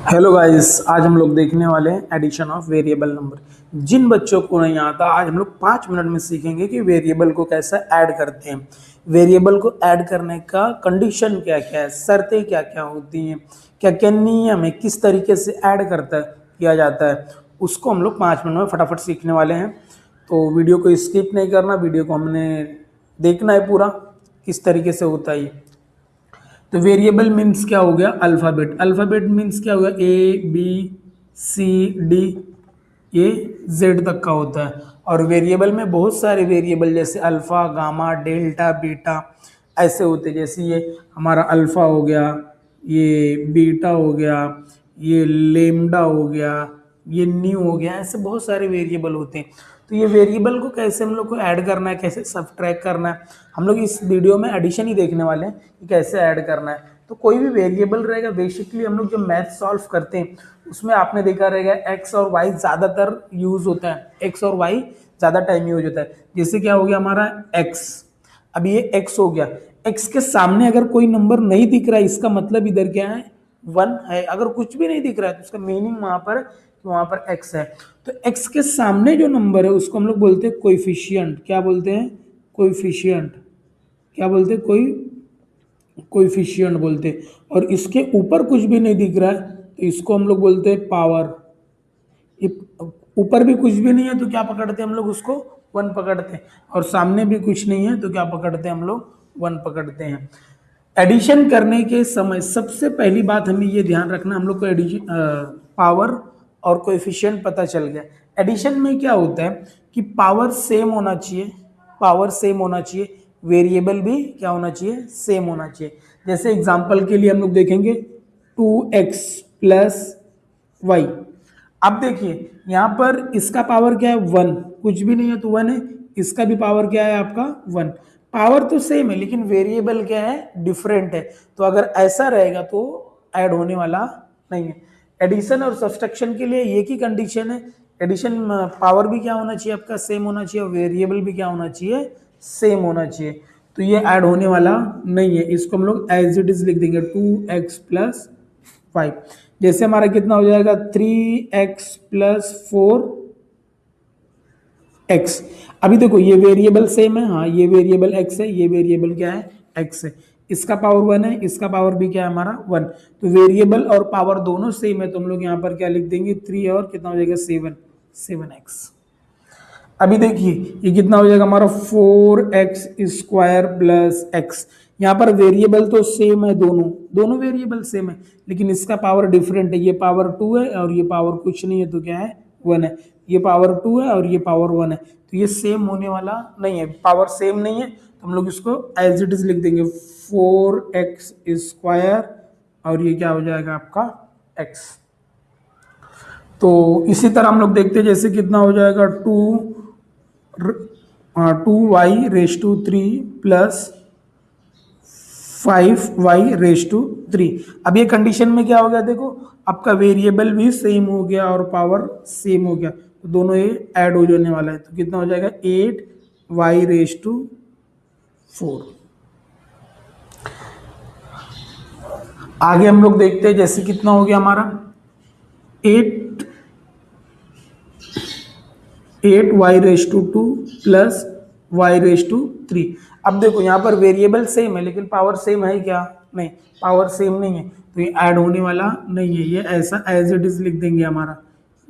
Hello guys, आज हम लोग देखने वाले हैं एडिशन ऑफ वेरिएबल नंबर। जिन बच्चों को नहीं आता, आज हम लोग 5 मिनट में सीखेंगे कि वेरिएबल को कैसे ऐड करते हैं। वेरिएबल को ऐड करने का कंडीशन क्या क्या है, शर्तें क्या क्या होती हैं, क्या क्या नियम है, किस तरीके से ऐड करता है किया जाता है, उसको हम लोग 5 मिनट में फटाफट सीखने वाले हैं। तो वीडियो को स्किप नहीं करना, वीडियो को हमने देखना है पूरा किस तरीके से होता है ये। तो वेरिएबल मीन्स क्या हो गया, अल्फ़ाबेट। अल्फ़ाबेट मीन्स क्या हो गया, ए बी सी डी, ये जेड तक का होता है। और वेरिएबल में बहुत सारे वेरिएबल जैसे अल्फ़ा, गामा, डेल्टा, बीटा ऐसे होते हैं। जैसे ये हमारा अल्फ़ा हो गया, ये बीटा हो गया, ये लेमडा हो गया, ये न्यू हो गया, ऐसे बहुत सारे वेरिएबल होते हैं। तो ये वेरिएबल को कैसे हम लोग को ऐड करना है, कैसे सब्ट्रैक्ट करना है, हम लोग इस वीडियो में एडिशन ही देखने वाले हैं कि कैसे ऐड करना है। तो कोई भी वेरिएबल रहेगा, बेसिकली हम लोग जो मैथ सॉल्व करते हैं उसमें आपने देखा रहेगा एक्स और वाई ज़्यादातर यूज़ होता है, एक्स और वाई ज़्यादा टाइम यूज होता है। जैसे क्या हो गया हमारा एक्स, अब ये एक्स हो गया, एक्स के सामने अगर कोई नंबर नहीं दिख रहा है इसका मतलब इधर क्या है, 1 है। अगर कुछ भी नहीं दिख रहा है तो उसका मीनिंग वहां पर कि वहां पर एक्स है। तो एक्स के सामने जो नंबर है उसको हम लोग बोलते हैं कोएफिशिएंट। क्या बोलते हैं, कोएफिशिएंट। क्या बोलते हैं, कोएफिशिएंट बोलते हैं। और इसके ऊपर कुछ भी नहीं दिख रहा है तो इसको हम लोग बोलते हैं पावर। ऊपर भी कुछ भी नहीं है तो क्या पकड़ते हैं हम लोग, उसको 1 पकड़ते हैं। और सामने भी कुछ नहीं है तो क्या पकड़ते हैं हम लोग, 1 पकड़ते हैं। एडिशन करने के समय सबसे पहली बात हमें ये ध्यान रखना, हम लोग को एडिशन पावर और कोएफिशिएंट पता चल गया। एडिशन में क्या होता है कि पावर सेम होना चाहिए, पावर सेम होना चाहिए, वेरिएबल भी क्या होना चाहिए, सेम होना चाहिए। जैसे एग्जांपल के लिए हम लोग देखेंगे 2x प्लस वाई। अब देखिए यहाँ पर इसका पावर क्या है, 1, कुछ भी नहीं है तो 1 है। इसका भी पावर क्या है आपका, 1। पावर तो सेम है लेकिन वेरिएबल क्या है, डिफरेंट है। तो अगर ऐसा रहेगा तो ऐड होने वाला नहीं है। एडिशन और सब्सट्रैक्शन के लिए एक ही कंडीशन है, एडिशन पावर भी क्या होना चाहिए आपका, सेम होना चाहिए, और वेरिएबल भी क्या होना चाहिए, सेम होना चाहिए। तो ये ऐड होने वाला नहीं है, इसको हम लोग एज इट इज लिख देंगे 2x प्लस 5। जैसे हमारा कितना हो जाएगा, 3x प्लस 4x। अभी देखो ये वेरिएबल सेम है, हाँ ये वेरिएबल x है, ये वेरिएबल क्या है, x है। इसका पावर 1 है, इसका पावर भी क्या है हमारा 1। तो वेरिएबल और पावर दोनों सेम है तो हम लोग यहाँ पर क्या लिख देंगे, 3 और कितना हो जाएगा, 7x। अभी देखिए ये कितना हो जाएगा हमारा, 4x स्क्वायर प्लस x। यहाँ पर वेरिएबल तो सेम है, दोनों दोनों वेरिएबल सेम है लेकिन इसका पावर डिफरेंट है। ये पावर 2 है और ये पावर कुछ नहीं है तो क्या है, 1 है। ये पावर 2 है और ये पावर 1 है तो ये सेम होने वाला नहीं है, पावर सेम नहीं है तो हम लोग इसको एज इट इज लिख देंगे 4x स्क्वायर और ये क्या हो जाएगा आपका x। तो इसी तरह हम लोग देखते हैं, जैसे कितना हो जाएगा, 2y3 प्लस 5y3। अब ये कंडीशन में क्या हो गया, देखो आपका वेरिएबल भी सेम हो गया और पावर सेम हो गया तो दोनों ये ऐड हो जाने वाला है। तो कितना हो जाएगा, 8y4। आगे हम लोग देखते हैं, जैसे कितना हो गया हमारा, 8y2 प्लस y3। अब देखो यहाँ पर वेरिएबल सेम है लेकिन पावर सेम है क्या, नहीं, पावर सेम नहीं है तो ये ऐड होने वाला नहीं है। ये ऐसा एज इट इज लिख देंगे हमारा।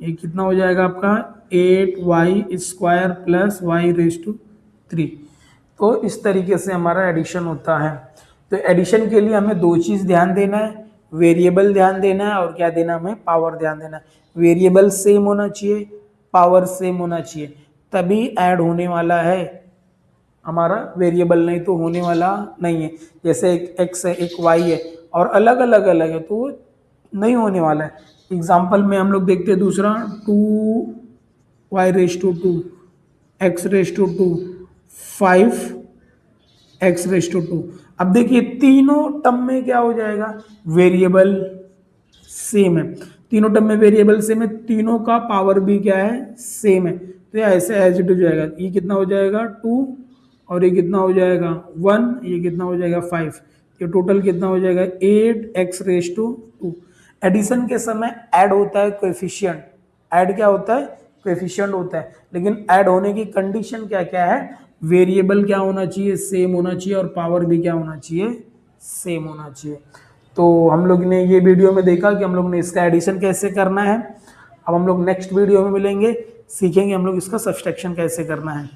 ये कितना हो जाएगा आपका, 8y स्क्वायर प्लस y3। तो इस तरीके से हमारा एडिशन होता है। तो एडिशन के लिए हमें दो चीज़ ध्यान देना है, वेरिएबल ध्यान देना है और क्या देना, हमें पावर ध्यान देना है। वेरिएबल सेम होना चाहिए, पावर सेम होना चाहिए, तभी ऐड होने वाला है हमारा वेरिएबल, नहीं तो होने वाला नहीं है। जैसे एक x है, एक y है और अलग अलग है तो नहीं होने वाला है। एग्जाम्पल में हम लोग देखते हैं दूसरा, 2y2 x2 5x2। अब देखिए तीनों टर्म में क्या हो जाएगा, वेरिएबल सेम है, तीनों टर्म में वेरिएबल सेम है, तीनों का पावर भी क्या है, सेम है। तो ये ऐसे एज इट हो जाएगा। ये कितना हो जाएगा, 2 और ये कितना हो जाएगा 1, ये कितना हो जाएगा 5। ये टोटल कितना हो जाएगा, 8x2। एडिशन के समय ऐड होता है कोएफिशिएंट, ऐड क्या होता है, कोएफिशिएंट होता है, लेकिन ऐड होने की कंडीशन क्या क्या है, वेरिएबल क्या होना चाहिए, सेम होना चाहिए, और पावर भी क्या होना चाहिए, सेम होना चाहिए। तो हम लोग ने ये वीडियो में देखा कि हम लोग ने इसका एडिशन कैसे करना है। अब हम लोग नेक्स्ट वीडियो में मिलेंगे, सीखेंगे हम लोग इसका सब्सट्रैक्शन कैसे करना है।